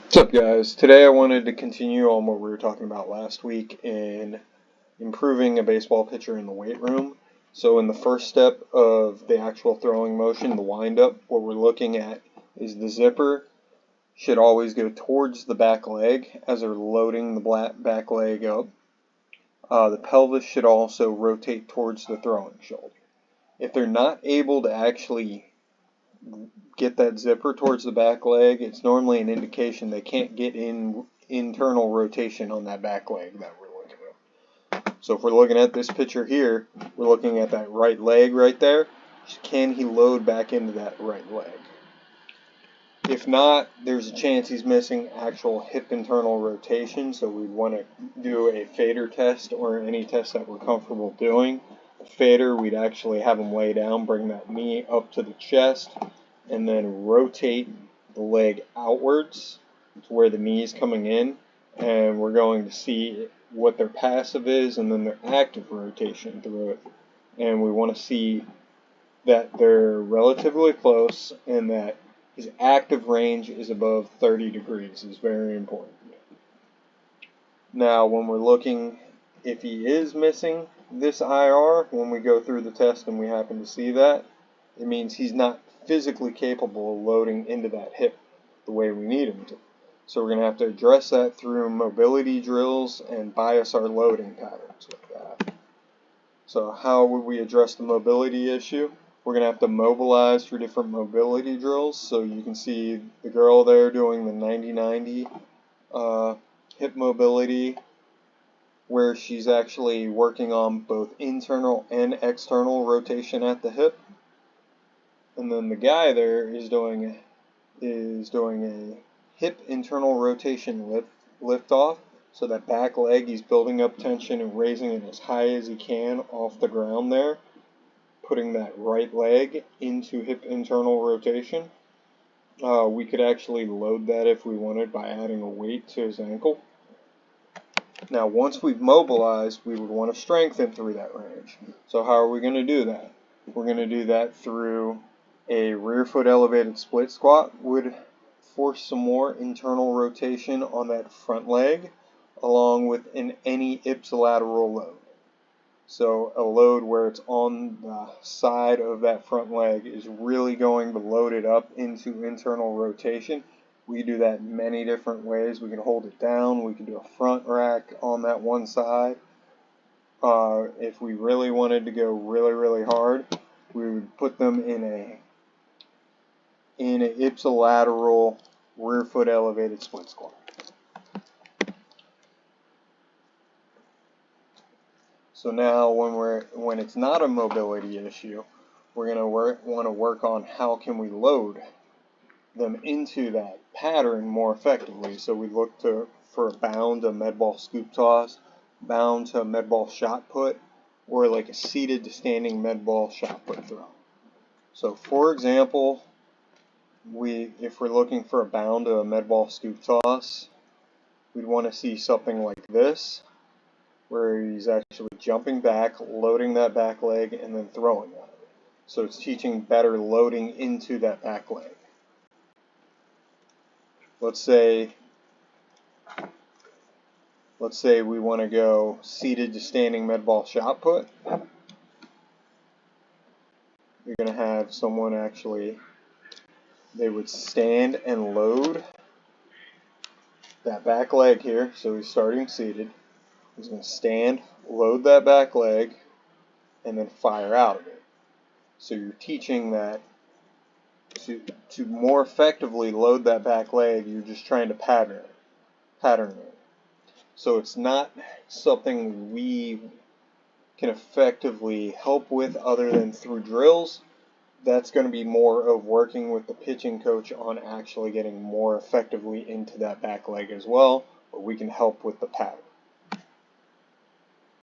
What's up, guys? Today I wanted to continue on what we were talking about last week in improving a baseball pitcher in the weight room. So in the first step of the actual throwing motion, the windup, what we're looking at is the zipper should always go towards the back leg as they're loading the back leg up. The pelvis should also rotate towards the throwing shoulder. If they're not able to actually get that zipper towards the back leg, it's normally an indication they can't get in internal rotation on that back leg that we're looking at. So if we're looking at this picture here, we're looking at that right leg right there. Can he load back into that right leg? If not, there's a chance he's missing actual hip internal rotation, so we'd want to do a fader test or any test that we're comfortable doing. A fader, we'd actually have him lay down, bring that knee up to the chest, and then rotate the leg outwards to where the knee is coming in, and we're going to see what their passive is and then their active rotation through it. And we want to see that they're relatively close and that his active range is above 30 degrees is very important. Now, when we're looking, if he is missing this IR, when we go through the test and we happen to see that, it means he's not physically capable of loading into that hip the way we need him to. So we're going to have to address that through mobility drills and bias our loading patterns with that. So how would we address the mobility issue? We're going to have to mobilize through different mobility drills. So you can see the girl there doing the 90-90 hip mobility, where she's actually working on both internal and external rotation at the hip. And then the guy there is doing a hip internal rotation lift off. So that back leg, he's building up tension and raising it as high as he can off the ground there, putting that right leg into hip internal rotation. We could actually load that if we wanted by adding a weight to his ankle. Now, once we've mobilized, we would want to strengthen through that range. So how are we going to do that? We're going to do that through a rear foot elevated split squat. Would force some more internal rotation on that front leg, along with any ipsilateral load. So a load where it's on the side of that front leg is really going to load it up into internal rotation. We do that in many different ways. We can hold it down. We can do a front rack on that one side. If we really wanted to go really hard, we would put them in an ipsilateral rear foot elevated split squat. So now when it's not a mobility issue, we're going to want to work on how can we load them into that pattern more effectively. So we look for a bound, a med ball scoop toss, bound to a med ball shot put, or like a seated to standing med ball shot put throw. So for example, if we're looking for a bound to a med ball scoop toss, we'd want to see something like this, where he's actually jumping back, loading that back leg, and then throwing it. So it's teaching better loading into that back leg. Let's say we want to go seated to standing med ball shot put. You're going to have someone they would stand and load that back leg here. So he's starting seated. He's going to stand, load that back leg, and then fire out of it. So you're teaching that to more effectively load that back leg, you're just trying to pattern it. So it's not something we can effectively help with other than through drills. That's going to be more of working with the pitching coach on actually getting more effectively into that back leg as well, but we can help with the pattern.